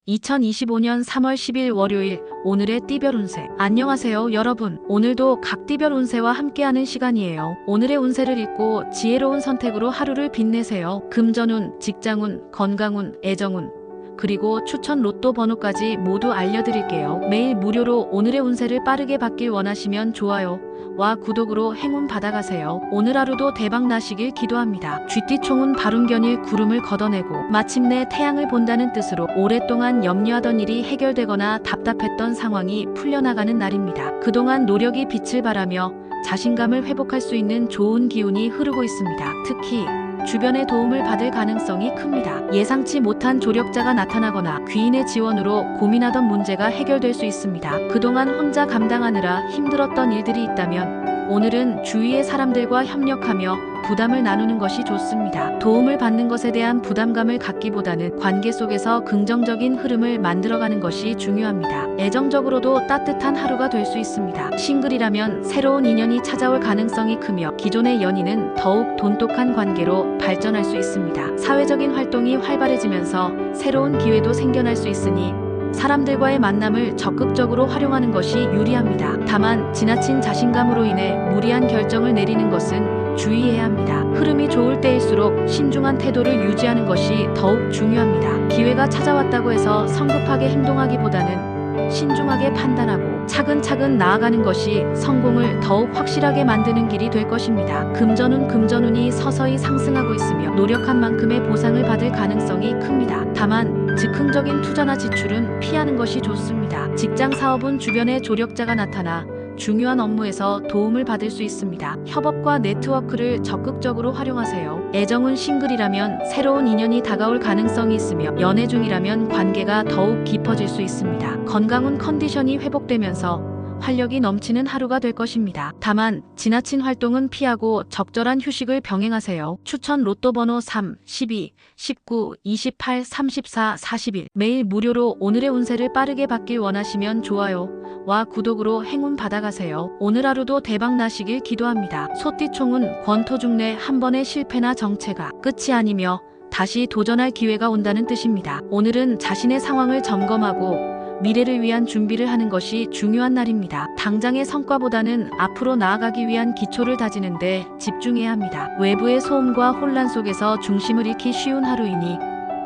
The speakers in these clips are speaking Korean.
2025년 3월 10일 월요일 오늘의 띠별 운세. 안녕하세요 여러분. 오늘도 각 띠별 운세와 함께하는 시간이에요. 오늘의 운세를 읽고 지혜로운 선택으로 하루를 빛내세요. 금전운, 직장운, 건강운, 애정운, 그리고 추천 로또 번호까지 모두 알려드릴게요. 매일 무료로 오늘의 운세를 빠르게 받길 원하시면 좋아요와 구독으로 행운 받아가세요. 오늘 하루도 대박 나시길 기도합니다. 쥐띠총은 바룬견일 구름을 걷어내고 마침내 태양을 본다는 뜻으로 오랫동안 염려하던 일이 해결되거나 답답했던 상황이 풀려나가는 날입니다. 그동안 노력이 빛을 발하며 자신감을 회복할 수 있는 좋은 기운이 흐르고 있습니다. 특히 주변의 도움을 받을 가능성이 큽니다. 예상치 못한 조력자가 나타나거나 귀인의 지원으로 고민하던 문제가 해결될 수 있습니다. 그동안 혼자 감당하느라 힘들었던 일들이 있다면 오늘은 주위의 사람들과 협력하며 부담을 나누는 것이 좋습니다. 도움을 받는 것에 대한 부담감을 갖기보다는 관계 속에서 긍정적인 흐름을 만들어가는 것이 중요합니다. 애정적으로도 따뜻한 하루가 될 수 있습니다. 싱글이라면 새로운 인연이 찾아올 가능성이 크며 기존의 연인은 더욱 돈독한 관계로 발전할 수 있습니다. 사회적인 활동이 활발해지면서 새로운 기회도 생겨날 수 있으니 사람들과의 만남을 적극적으로 활용하는 것이 유리합니다. 다만 지나친 자신감으로 인해 무리한 결정을 내리는 것은 주의해야 합니다. 흐름이 좋을 때일수록 신중한 태도를 유지하는 것이 더욱 중요합니다. 기회가 찾아왔다고 해서 성급하게 행동하기보다는 신중하게 판단하고 차근차근 나아가는 것이 성공을 더욱 확실하게 만드는 길이 될 것입니다. 금전운이 서서히 상승하고 있으며 노력한 만큼의 보상을 받을 가능성이 큽니다. 다만 즉흥적인 투자나 지출은 피하는 것이 좋습니다. 직장 사업은 주변에 조력자가 나타나 중요한 업무에서 도움을 받을 수 있습니다. 협업과 네트워크를 적극적으로 활용하세요. 애정은 싱글이라면 새로운 인연이 다가올 가능성이 있으며 연애 중이라면 관계가 더욱 깊어질 수 있습니다. 건강은 컨디션이 회복되면서 활력이 넘치는 하루가 될 것입니다. 다만 지나친 활동은 피하고 적절한 휴식을 병행하세요. 추천 로또 번호 3, 12, 19, 28, 34, 41. 매일 무료로 오늘의 운세를 빠르게 받길 원하시면 좋아요와 구독으로 행운 받아가세요. 오늘 하루도 대박 나시길 기도합니다. 소띠총은 권토중내 한 번의 실패나 정체가 끝이 아니며 다시 도전할 기회가 온다는 뜻입니다. 오늘은 자신의 상황을 점검하고 미래를 위한 준비를 하는 것이 중요한 날입니다. 당장의 성과보다는 앞으로 나아가기 위한 기초를 다지는 데 집중해야 합니다. 외부의 소음과 혼란 속에서 중심을 잃기 쉬운 하루이니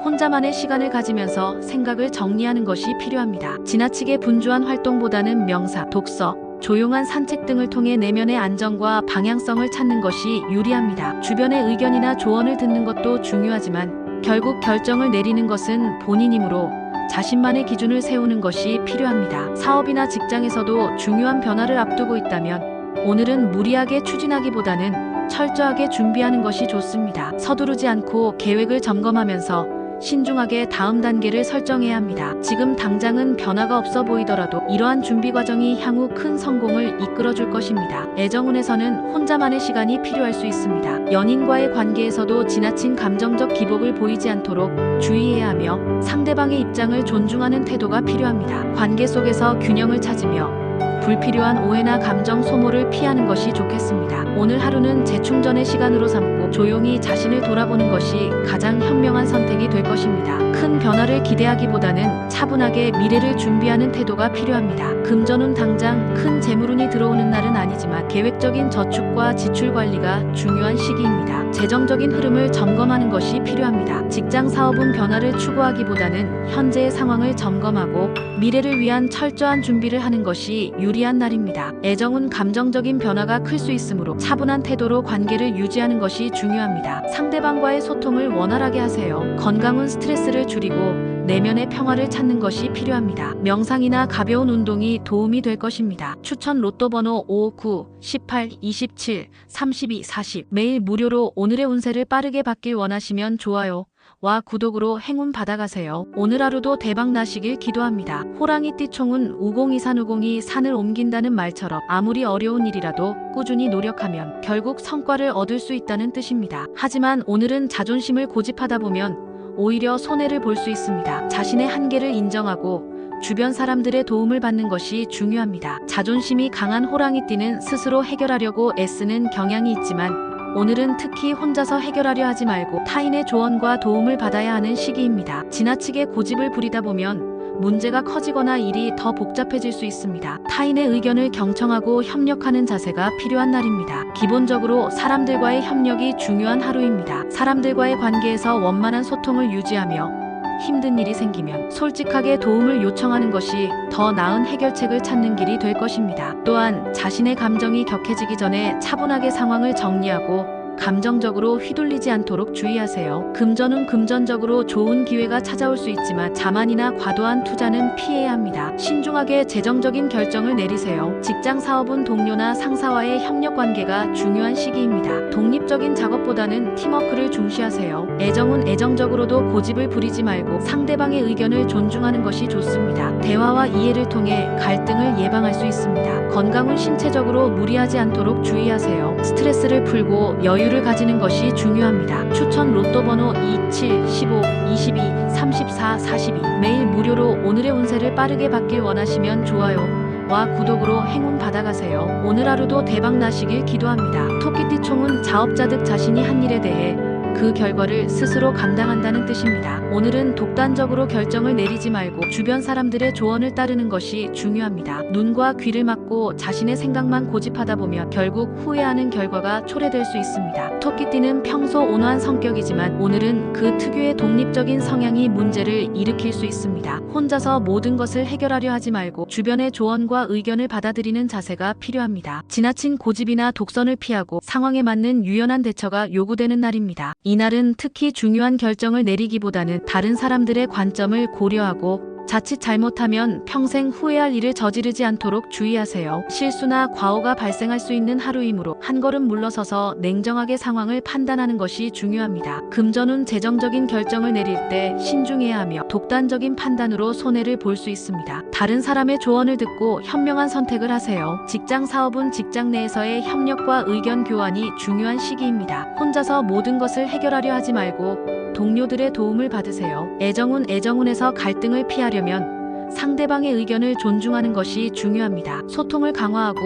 혼자만의 시간을 가지면서 생각을 정리하는 것이 필요합니다. 지나치게 분주한 활동보다는 명상, 독서, 조용한 산책 등을 통해 내면의 안정과 방향성을 찾는 것이 유리합니다. 주변의 의견이나 조언을 듣는 것도 중요하지만 결국 결정을 내리는 것은 본인이므로 자신만의 기준을 세우는 것이 필요합니다. 사업이나 직장에서도 중요한 변화를 앞두고 있다면 오늘은 무리하게 추진하기보다는 철저하게 준비하는 것이 좋습니다. 서두르지 않고 계획을 점검하면서 신중하게 다음 단계를 설정해야 합니다. 지금 당장은 변화가 없어 보이더라도 이러한 준비 과정이 향후 큰 성공을 이끌어줄 것입니다. 애정운에서는 혼자만의 시간이 필요할 수 있습니다. 연인과의 관계에서도 지나친 감정적 기복을 보이지 않도록 주의해야 하며 상대방의 입장을 존중하는 태도가 필요합니다. 관계 속에서 균형을 찾으며 불필요한 오해나 감정 소모를 피하는 것이 좋겠습니다. 오늘 하루는 재충전의 시간으로 삼고 조용히 자신을 돌아보는 것이 가장 현명한 선택이 될 것입니다. 큰 변화를 기대하기보다는 차분하게 미래를 준비하는 태도가 필요합니다. 금전운 당장 큰 재물운이 들어오는 날은 아니지만 계획적인 저축과 지출 관리가 중요한 시기입니다. 재정적인 흐름을 점검하는 것이 필요합니다. 직장 사업은 변화를 추구하기보다는 현재의 상황을 점검하고 미래를 위한 철저한 준비를 하는 것이 유리한 날입니다. 애정은 감정적인 변화가 클 수 있으므로 차분한 태도로 관계를 유지하는 것이 중요합니다. 상대방과의 소통을 원활하게 하세요. 건강은 스트레스를 줄이고 내면의 평화를 찾는 것이 필요합니다. 명상이나 가벼운 운동이 도움이 될 것입니다. 추천 로또 번호 5, 9, 18, 27, 32, 40. 매일 무료로 오늘의 운세를 빠르게 받길 원하시면 좋아요와 구독으로 행운 받아가세요. 오늘 하루도 대박 나시길 기도합니다. 호랑이 띠총은 우공이산우공이 산을 옮긴다는 말처럼 아무리 어려운 일이라도 꾸준히 노력하면 결국 성과를 얻을 수 있다는 뜻입니다. 하지만 오늘은 자존심을 고집하다 보면 오히려 손해를 볼 수 있습니다. 자신의 한계를 인정하고 주변 사람들의 도움을 받는 것이 중요합니다. 자존심이 강한 호랑이띠는 스스로 해결하려고 애쓰는 경향이 있지만 오늘은 특히 혼자서 해결하려 하지 말고 타인의 조언과 도움을 받아야 하는 시기입니다. 지나치게 고집을 부리다 보면 문제가 커지거나 일이 더 복잡해질 수 있습니다. 타인의 의견을 경청하고 협력하는 자세가 필요한 날입니다. 기본적으로 사람들과의 협력이 중요한 하루입니다. 사람들과의 관계에서 원만한 소통을 유지하며 힘든 일이 생기면 솔직하게 도움을 요청하는 것이 더 나은 해결책을 찾는 길이 될 것입니다. 또한 자신의 감정이 격해지기 전에 차분하게 상황을 정리하고 감정적으로 휘둘리지 않도록 주의하세요. 금전은 금전적으로 좋은 기회가 찾아올 수 있지만 자만이나 과도한 투자는 피해야 합니다. 신중하게 재정적인 결정을 내리세요. 직장 사업은 동료나 상사와의 협력 관계가 중요한 시기입니다. 독립적인 작업보다는 팀워크를 중시하세요. 애정은 애정적으로도 고집을 부리지 말고 상대방의 의견을 존중하는 것이 좋습니다. 대화와 이해를 통해 갈등을 예방할 수 있습니다. 건강은 신체적으로 무리하지 않도록 주의하세요. 스트레스를 풀고 여유를 가지는 것이 중요합니다. 추천 로또 번호 27, 15, 22, 34, 42. 매일 무료로 오늘의 운세를 빠르게 받길 원하시면 좋아요와 구독으로 행운 받아가세요. 오늘 하루도 대박 나시길 기도합니다. 토끼띠 총은 자업자득 자신이 한 일에 대해 그 결과를 스스로 감당한다는 뜻입니다. 오늘은 독단적으로 결정을 내리지 말고 주변 사람들의 조언을 따르는 것이 중요합니다. 눈과 귀를 막고 자신의 생각만 고집하다 보면 결국 후회하는 결과가 초래될 수 있습니다. 토끼띠는 평소 온화한 성격이지만 오늘은 그 특유의 독립적인 성향이 문제를 일으킬 수 있습니다. 혼자서 모든 것을 해결하려 하지 말고 주변의 조언과 의견을 받아들이는 자세가 필요합니다. 지나친 고집이나 독선을 피하고 상황에 맞는 유연한 대처가 요구되는 날입니다. 이날은 특히 중요한 결정을 내리기보다는 다른 사람들의 관점을 고려하고 자칫 잘못하면 평생 후회할 일을 저지르지 않도록 주의하세요. 실수나 과오가 발생할 수 있는 하루이므로 한 걸음 물러서서 냉정하게 상황을 판단하는 것이 중요합니다. 금전운 재정적인 결정을 내릴 때 신중해야 하며 독단적인 판단으로 손해를 볼 수 있습니다. 다른 사람의 조언을 듣고 현명한 선택을 하세요. 직장 사업은 직장 내에서의 협력과 의견 교환이 중요한 시기입니다. 혼자서 모든 것을 해결하려 하지 말고 동료들의 도움을 받으세요. 애정은 애정운에서 갈등을 피하려면 상대방의 의견을 존중하는 것이 중요합니다. 소통을 강화하고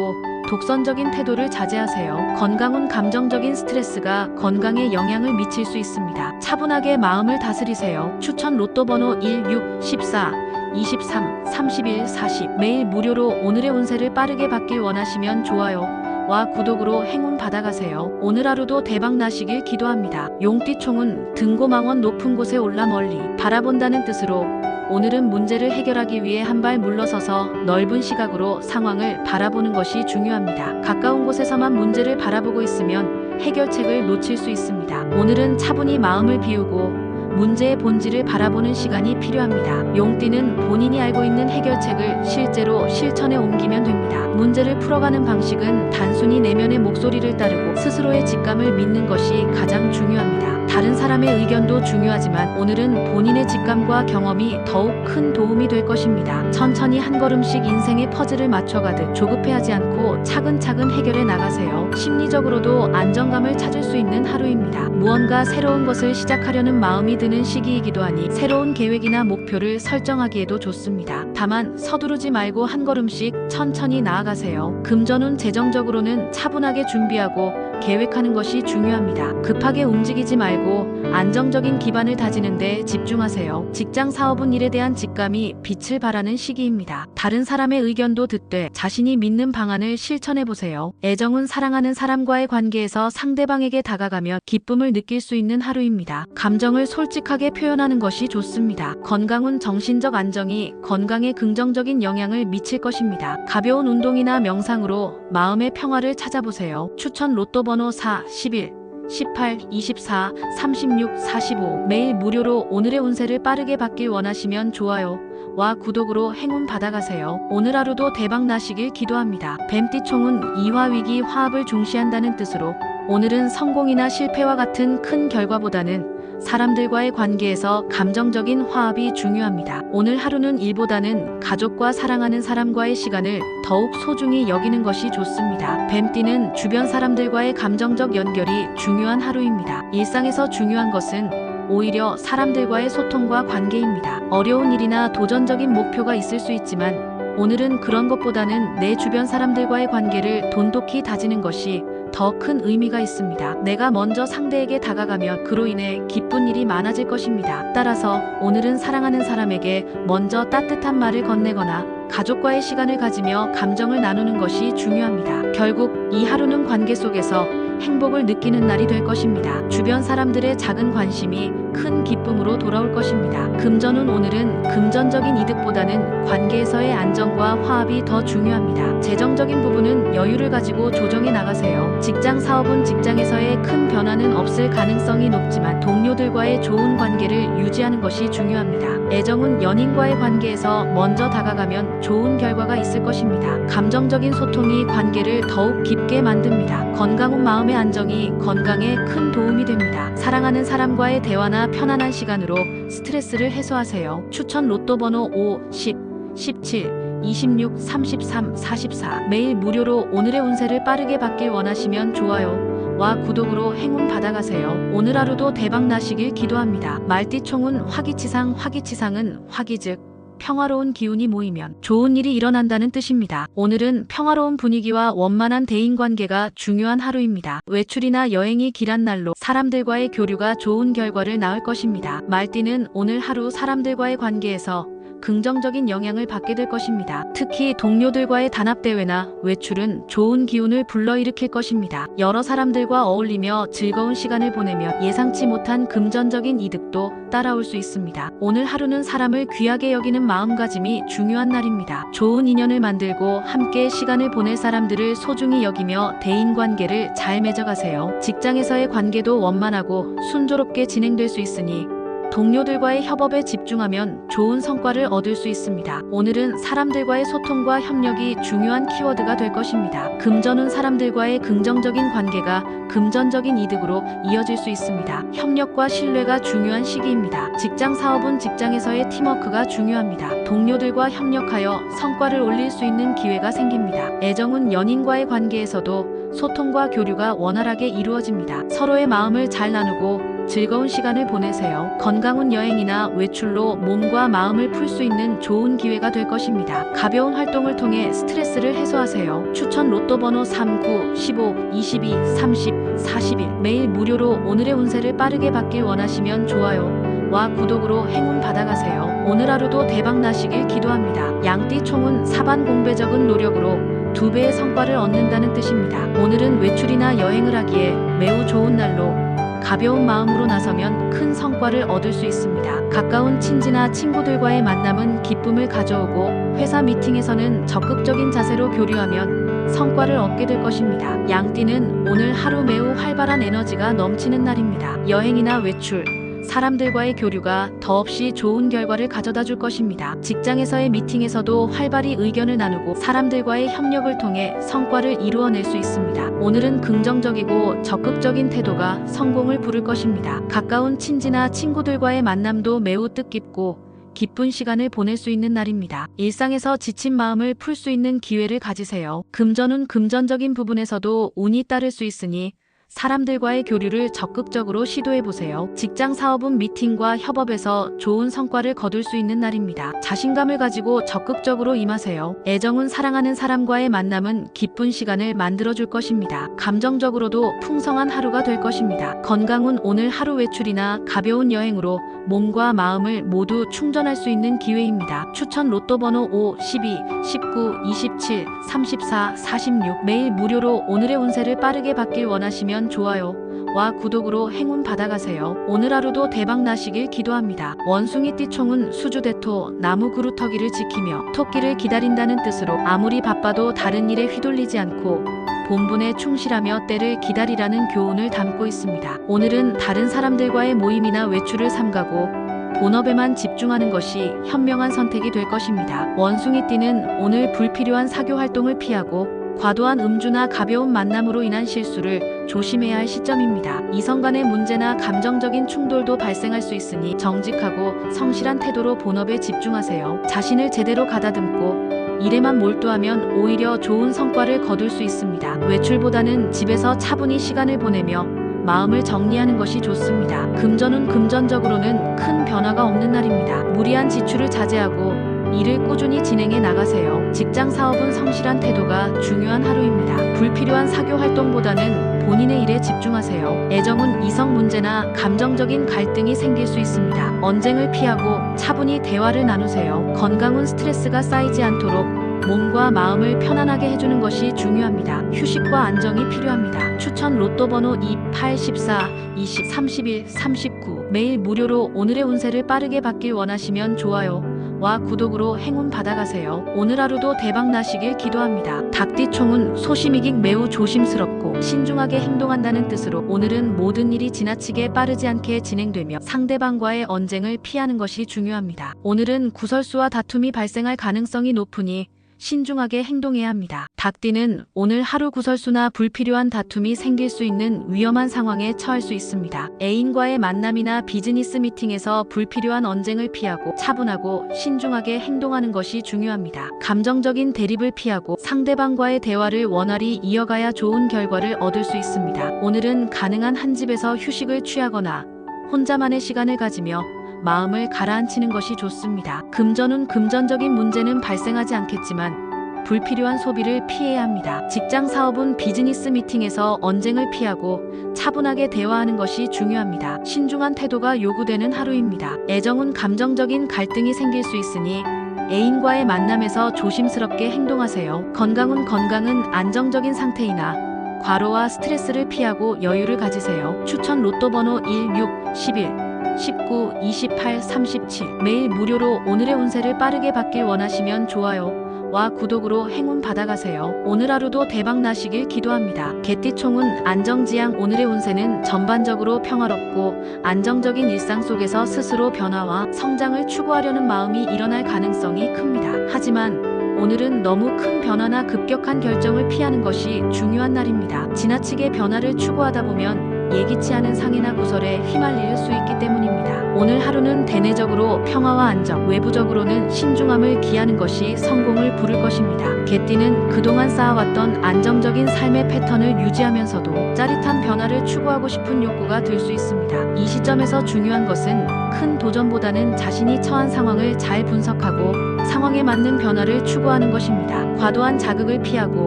독선적인 태도를 자제하세요. 건강은 감정적인 스트레스가 건강에 영향을 미칠 수 있습니다. 차분하게 마음을 다스리세요. 추천 로또 번호 1, 6, 14, 23, 31, 40. 매일 무료로 오늘의 운세를 빠르게 받길 원하시면 좋아요와 구독으로 행운 받아가세요. 오늘 하루도 대박 나시길 기도합니다. 용띠총은 등고망원 높은 곳에 올라 멀리 바라본다는 뜻으로 오늘은 문제를 해결하기 위해 한 발 물러서서 넓은 시각으로 상황을 바라보는 것이 중요합니다. 가까운 곳에서만 문제를 바라보고 있으면 해결책을 놓칠 수 있습니다. 오늘은 차분히 마음을 비우고 문제의 본질을 바라보는 시간이 필요합니다. 용띠는 본인이 알고 있는 해결책을 실제로 실천에 옮기면 됩니다. 문제를 풀어가는 방식은 단순히 내면의 목소리를 따르고 스스로의 직감을 믿는 것이 가장 중요합니다. 다른 사람의 의견도 중요하지만 오늘은 본인의 직감과 경험이 더욱 큰 도움이 될 것입니다. 천천히 한 걸음씩 인생의 퍼즐을 맞춰가듯 조급해하지 않고 차근차근 해결해 나가세요. 심리적으로도 안정감을 찾을 수 있는 하루입니다. 무언가 새로운 것을 시작하려는 마음이 드는 시기이기도 하니 새로운 계획이나 목표를 설정하기에도 좋습니다. 다만 서두르지 말고 한 걸음씩 천천히 나아가세요. 금전운 재정적으로는 차분하게 준비하고 계획하는 것이 중요합니다. 급하게 움직이지 말고 안정적인 기반을 다지는 데 집중하세요. 직장 사업은 일에 대한 직감이 빛을 발하는 시기입니다. 다른 사람의 의견도 듣되 자신이 믿는 방안을 실천해 보세요. 애정은 사랑하는 사람과의 관계에서 상대방에게 다가가면 기쁨을 느낄 수 있는 하루입니다. 감정을 솔직하게 표현하는 것이 좋습니다. 건강은 정신적 안정이 건강에 긍정적인 영향을 미칠 것입니다. 가벼운 운동이나 명상으로 마음의 평화를 찾아보세요. 추천 로또 번호 4, 11, 18, 24, 36, 45. 매일 무료로 오늘의 운세를 빠르게 받길 원하시면 좋아요와 구독으로 행운 받아가세요. 오늘 하루도 대박 나시길 기도합니다. 뱀띠총은 이화위기 화합을 중시한다는 뜻으로 오늘은 성공이나 실패와 같은 큰 결과보다는 사람들과의 관계에서 감정적인 화합이 중요합니다. 오늘 하루는 일보다는 가족과 사랑하는 사람과의 시간을 더욱 소중히 여기는 것이 좋습니다. 뱀띠는 주변 사람들과의 감정적 연결이 중요한 하루입니다. 일상에서 중요한 것은 오히려 사람들과의 소통과 관계입니다. 어려운 일이나 도전적인 목표가 있을 수 있지만 오늘은 그런 것보다는 내 주변 사람들과의 관계를 돈독히 다지는 것이 더 큰 의미가 있습니다. 내가 먼저 상대에게 다가가면 그로 인해 기쁜 일이 많아질 것입니다. 따라서 오늘은 사랑하는 사람에게 먼저 따뜻한 말을 건네거나 가족과의 시간을 가지며 감정을 나누는 것이 중요합니다. 결국 이 하루는 관계 속에서 행복을 느끼는 날이 될 것입니다. 주변 사람들의 작은 관심이 큰 기쁨으로 돌아올 것입니다. 금전운 오늘은 금전적인 이득보다는 관계에서의 안정과 화합이 더 중요합니다. 재정적인 부분은 여유를 가지고 조정해 나가세요. 직장 사업은 직장에서의 큰 변화는 없을 가능성이 높지만 동료들과의 좋은 관계를 유지하는 것이 중요합니다. 애정은 연인과의 관계에서 먼저 다가가면 좋은 결과가 있을 것입니다. 감정적인 소통이 관계를 더욱 깊게 만듭니다. 건강운 마음의 안정이 건강에 큰 도움이 됩니다. 사랑하는 사람과의 대화나 편안한 시간으로 스트레스를 해소하세요. 추천 로또 번호 5, 10, 17, 26, 33, 44. 매일 무료로 오늘의 운세를 빠르게 받길 원하시면 좋아요와 구독으로 행운 받아가세요. 오늘 하루도 대박 나시길 기도합니다. 말띠총은 화기치상, 화기치상은 화기 즉 평화로운 기운이 모이면 좋은 일이 일어난다는 뜻입니다. 오늘은 평화로운 분위기와 원만한 대인관계가 중요한 하루입니다. 외출이나 여행이 길한 날로 사람들과의 교류가 좋은 결과를 낳을 것입니다. 말띠는 오늘 하루 사람들과의 관계에서 긍정적인 영향을 받게 될 것입니다. 특히 동료들과의 단합대회나 외출은 좋은 기운을 불러일으킬 것입니다. 여러 사람들과 어울리며 즐거운 시간을 보내며 예상치 못한 금전적인 이득도 따라올 수 있습니다. 오늘 하루는 사람을 귀하게 여기는 마음가짐이 중요한 날입니다. 좋은 인연을 만들고 함께 시간을 보낼 사람들을 소중히 여기며 대인관계를 잘 맺어가세요. 직장에서의 관계도 원만하고 순조롭게 진행될 수 있으니 동료들과의 협업에 집중하면 좋은 성과를 얻을 수 있습니다. 오늘은 사람들과의 소통과 협력이 중요한 키워드가 될 것입니다. 금전운 사람들과의 긍정적인 관계가 금전적인 이득으로 이어질 수 있습니다. 협력과 신뢰가 중요한 시기입니다. 직장 사업은 직장에서의 팀워크가 중요합니다. 동료들과 협력하여 성과를 올릴 수 있는 기회가 생깁니다. 애정은 연인과의 관계에서도 소통과 교류가 원활하게 이루어집니다. 서로의 마음을 잘 나누고 즐거운 시간을 보내세요. 건강운 여행이나 외출로 몸과 마음을 풀 수 있는 좋은 기회가 될 것입니다. 가벼운 활동을 통해 스트레스를 해소하세요. 추천 로또 번호 3, 9, 15, 22, 30, 41. 매일 무료로 오늘의 운세를 빠르게 받길 원하시면 좋아요와 구독으로 행운 받아가세요. 오늘 하루도 대박 나시길 기도합니다. 양띠총은 사반공배적인 노력으로 2배의 성과를 얻는다는 뜻입니다. 오늘은 외출이나 여행을 하기에 매우 좋은 날로 가벼운 마음으로 나서면 큰 성과를 얻을 수 있습니다. 가까운 친지나 친구들과의 만남은 기쁨을 가져오고 회사 미팅에서는 적극적인 자세로 교류하면 성과를 얻게 될 것입니다. 양띠는 오늘 하루 매우 활발한 에너지가 넘치는 날입니다. 여행이나 외출, 사람들과의 교류가 더없이 좋은 결과를 가져다 줄 것입니다. 직장에서의 미팅에서도 활발히 의견을 나누고 사람들과의 협력을 통해 성과를 이루어낼 수 있습니다. 오늘은 긍정적이고 적극적인 태도가 성공을 부를 것입니다. 가까운 친지나 친구들과의 만남도 매우 뜻깊고 기쁜 시간을 보낼 수 있는 날입니다. 일상에서 지친 마음을 풀 수 있는 기회를 가지세요. 금전운 금전적인 부분에서도 운이 따를 수 있으니 사람들과의 교류를 적극적으로 시도해보세요. 직장 사업은 미팅과 협업에서 좋은 성과를 거둘 수 있는 날입니다. 자신감을 가지고 적극적으로 임하세요. 애정은 사랑하는 사람과의 만남은 기쁜 시간을 만들어줄 것입니다. 감정적으로도 풍성한 하루가 될 것입니다. 건강은 오늘 하루 외출이나 가벼운 여행으로 몸과 마음을 모두 충전할 수 있는 기회입니다. 추천 로또 번호 5, 12, 19, 27, 34, 46. 매일 무료로 오늘의 운세를 빠르게 받길 원하시면 좋아요와 구독으로 행운 받아가세요. 오늘 하루도 대박 나시길 기도합니다. 원숭이띠총은 수주대토, 나무 그루터기를 지키며 토끼를 기다린다는 뜻으로 아무리 바빠도 다른 일에 휘둘리지 않고 본분에 충실하며 때를 기다리라는 교훈을 담고 있습니다. 오늘은 다른 사람들과의 모임이나 외출을 삼가고 본업에만 집중하는 것이 현명한 선택이 될 것입니다. 원숭이띠는 오늘 불필요한 사교 활동을 피하고 과도한 음주나 가벼운 만남으로 인한 실수를 조심해야 할 시점입니다. 이성 간의 문제나 감정적인 충돌도 발생할 수 있으니 정직하고 성실한 태도로 본업에 집중하세요. 자신을 제대로 가다듬고 일에만 몰두하면 오히려 좋은 성과를 거둘 수 있습니다. 외출보다는 집에서 차분히 시간을 보내며 마음을 정리하는 것이 좋습니다. 금전은 금전적으로는 큰 변화가 없는 날입니다. 무리한 지출을 자제하고 일을 꾸준히 진행해 나가세요. 직장 사업은 성실한 태도가 중요한 하루입니다. 불필요한 사교 활동보다는 본인의 일에 집중하세요. 애정은 이성 문제나 감정적인 갈등이 생길 수 있습니다. 언쟁을 피하고 차분히 대화를 나누세요. 건강은 스트레스가 쌓이지 않도록 몸과 마음을 편안하게 해주는 것이 중요합니다. 휴식과 안정이 필요합니다. 추천 로또 번호 2, 8, 14, 20, 31, 39. 매일 무료로 오늘의 운세를 빠르게 받길 원하시면 좋아요와 구독으로 행운 받아가세요. 오늘 하루도 대박 나시길 기도합니다. 닭띠총은 소심이긴 매우 조심스럽고 신중하게 행동한다는 뜻으로 오늘은 모든 일이 지나치게 빠르지 않게 진행되며 상대방과의 언쟁을 피하는 것이 중요합니다. 오늘은 구설수와 다툼이 발생할 가능성이 높으니 신중하게 행동해야 합니다. 닭띠는 오늘 하루 구설수나 불필요한 다툼이 생길 수 있는 위험한 상황에 처할 수 있습니다. 애인과의 만남이나 비즈니스 미팅에서 불필요한 언쟁을 피하고 차분하고 신중하게 행동하는 것이 중요합니다. 감정적인 대립을 피하고 상대방과의 대화를 원활히 이어가야 좋은 결과를 얻을 수 있습니다. 오늘은 가능한 한 집에서 휴식을 취하거나 혼자만의 시간을 가지며 마음을 가라앉히는 것이 좋습니다. 금전운 금전적인 문제는 발생하지 않겠지만 불필요한 소비를 피해야 합니다. 직장 사업은 비즈니스 미팅에서 언쟁을 피하고 차분하게 대화하는 것이 중요합니다. 신중한 태도가 요구되는 하루입니다. 애정은 감정적인 갈등이 생길 수 있으니 애인과의 만남에서 조심스럽게 행동하세요. 건강은 안정적인 상태이나 과로와 스트레스를 피하고 여유를 가지세요. 추천 로또 번호 1, 6, 11, 19, 28, 37. 매일 무료로 오늘의 운세를 빠르게 받길 원하시면 좋아요와 구독으로 행운 받아가세요. 오늘 하루도 대박 나시길 기도합니다. 개띠총은 안정지향. 오늘의 운세는 전반적으로 평화롭고 안정적인 일상 속에서 스스로 변화와 성장을 추구하려는 마음이 일어날 가능성이 큽니다. 하지만 오늘은 너무 큰 변화나 급격한 결정을 피하는 것이 중요한 날입니다. 지나치게 변화를 추구하다 보면 예기치 않은 상해나 구설에 휘말릴 수 있기 때문입니다. 오늘 하루는 대내적으로 평화와 안정, 외부적으로는 신중함을 기하는 것이 성공을 부를 것입니다. 개띠는 그동안 쌓아왔던 안정적인 삶의 패턴을 유지하면서도 짜릿한 변화를 추구하고 싶은 욕구가 들 수 있습니다. 이 시점에서 중요한 것은 큰 도전보다는 자신이 처한 상황을 잘 분석하고 상황에 맞는 변화를 추구하는 것입니다. 과도한 자극을 피하고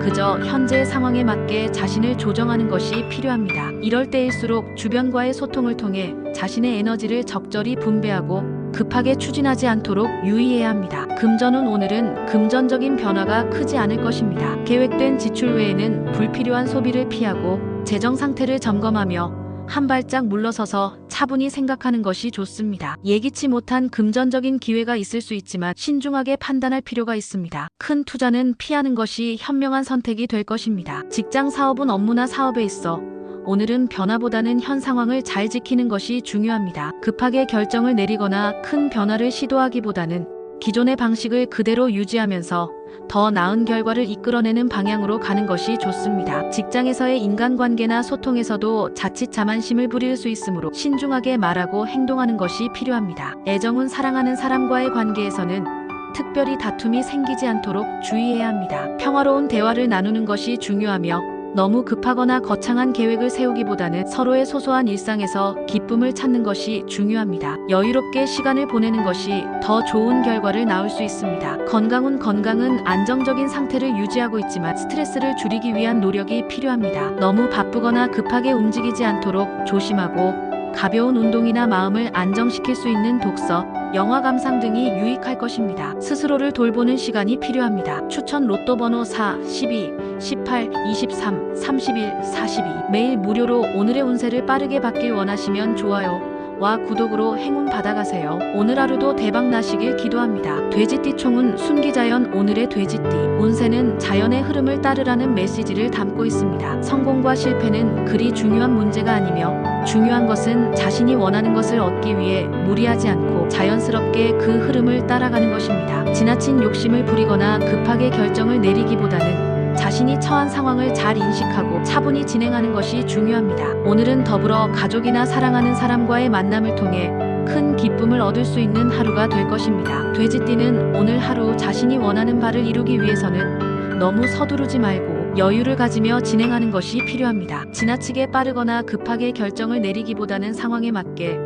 그저 현재의 상황에 맞게 자신을 조정하는 것이 필요합니다. 이럴 때일수록 주변과의 소통을 통해 자신의 에너지를 적절히 분배하고 급하게 추진하지 않도록 유의해야 합니다. 금전운 오늘은 금전적인 변화가 크지 않을 것입니다. 계획된 지출 외에는 불필요한 소비를 피하고 재정 상태를 점검하며 한 발짝 물러서서 차분히 생각하는 것이 좋습니다. 예기치 못한 금전적인 기회가 있을 수 있지만 신중하게 판단할 필요가 있습니다. 큰 투자는 피하는 것이 현명한 선택이 될 것입니다. 직장 사업은 업무나 사업에 있어 오늘은 변화보다는 현 상황을 잘 지키는 것이 중요합니다. 급하게 결정을 내리거나 큰 변화를 시도하기보다는 기존의 방식을 그대로 유지하면서 더 나은 결과를 이끌어내는 방향으로 가는 것이 좋습니다. 직장에서의 인간관계나 소통에서도 자칫 자만심을 부릴 수 있으므로 신중하게 말하고 행동하는 것이 필요합니다. 애정은 사랑하는 사람과의 관계에서는 특별히 다툼이 생기지 않도록 주의해야 합니다. 평화로운 대화를 나누는 것이 중요하며 너무 급하거나 거창한 계획을 세우기보다는 서로의 소소한 일상에서 기쁨을 찾는 것이 중요합니다. 여유롭게 시간을 보내는 것이 더 좋은 결과를 낳을 수 있습니다. 건강은 안정적인 상태를 유지하고 있지만 스트레스를 줄이기 위한 노력이 필요합니다. 너무 바쁘거나 급하게 움직이지 않도록 조심하고 가벼운 운동이나 마음을 안정시킬 수 있는 독서, 영화 감상 등이 유익할 것입니다. 스스로를 돌보는 시간이 필요합니다. 추천 로또 번호 4, 12, 18, 23, 31, 42. 매일 무료로 오늘의 운세를 빠르게 받길 원하시면 좋아요와 구독으로 행운 받아가세요. 오늘 하루도 대박 나시길 기도합니다. 돼지띠총은 순기자연. 오늘의 돼지띠 운세는 자연의 흐름을 따르라는 메시지를 담고 있습니다. 성공과 실패는 그리 중요한 문제가 아니며 중요한 것은 자신이 원하는 것을 얻기 위해 무리하지 않고 자연스럽게 그 흐름을 따라가는 것입니다. 지나친 욕심을 부리거나 급하게 결정을 내리기보다는 자신이 처한 상황을 잘 인식하고 차분히 진행하는 것이 중요합니다. 오늘은 더불어 가족이나 사랑하는 사람과의 만남을 통해 큰 기쁨을 얻을 수 있는 하루가 될 것입니다. 돼지띠는 오늘 하루 자신이 원하는 바를 이루기 위해서는 너무 서두르지 말고 여유를 가지며 진행하는 것이 필요합니다. 지나치게 빠르거나 급하게 결정을 내리기보다는 상황에 맞게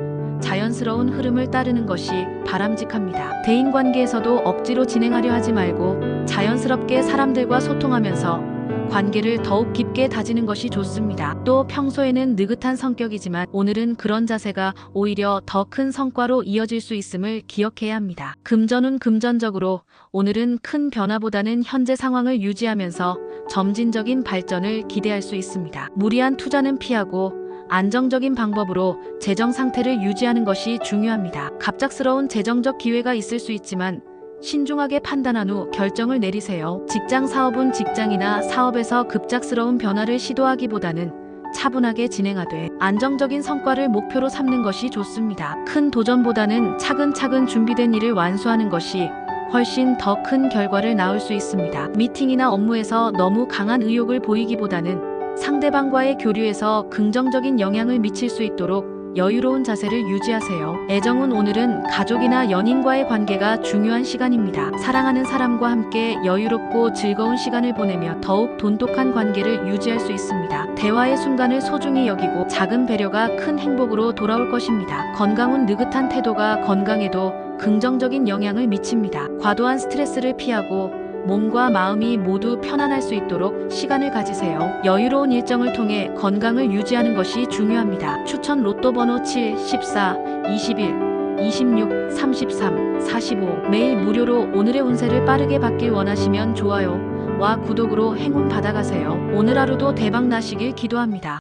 자연스러운 흐름을 따르는 것이 바람직합니다. 대인관계에서도 억지로 진행하려 하지 말고 자연스럽게 사람들과 소통하면서 관계를 더욱 깊게 다지는 것이 좋습니다. 또 평소에는 느긋한 성격이지만 오늘은 그런 자세가 오히려 더 큰 성과로 이어질 수 있음을 기억해야 합니다. 금전운 금전적으로 오늘은 큰 변화보다는 현재 상황을 유지하면서 점진적인 발전을 기대할 수 있습니다. 무리한 투자는 피하고 안정적인 방법으로 재정 상태를 유지하는 것이 중요합니다. 갑작스러운 재정적 기회가 있을 수 있지만 신중하게 판단한 후 결정을 내리세요. 직장 사업은 직장이나 사업에서 급작스러운 변화를 시도하기보다는 차분하게 진행하되 안정적인 성과를 목표로 삼는 것이 좋습니다. 큰 도전보다는 차근차근 준비된 일을 완수하는 것이 훨씬 더 큰 결과를 낳을 수 있습니다. 미팅이나 업무에서 너무 강한 의욕을 보이기보다는 상대방과의 교류에서 긍정적인 영향을 미칠 수 있도록 여유로운 자세를 유지하세요. 애정은 오늘은 가족이나 연인과의 관계가 중요한 시간입니다. 사랑하는 사람과 함께 여유롭고 즐거운 시간을 보내며 더욱 돈독한 관계를 유지할 수 있습니다. 대화의 순간을 소중히 여기고 작은 배려가 큰 행복으로 돌아올 것입니다. 건강은 느긋한 태도가 건강에도 긍정적인 영향을 미칩니다. 과도한 스트레스를 피하고 몸과 마음이 모두 편안할 수 있도록 시간을 가지세요. 여유로운 일정을 통해 건강을 유지하는 것이 중요합니다. 추천 로또 번호 7, 14, 21, 26, 33, 45 매일 무료로 오늘의 운세를 빠르게 받길 원하시면 좋아요와 구독으로 행운 받아가세요. 오늘 하루도 대박 나시길 기도합니다.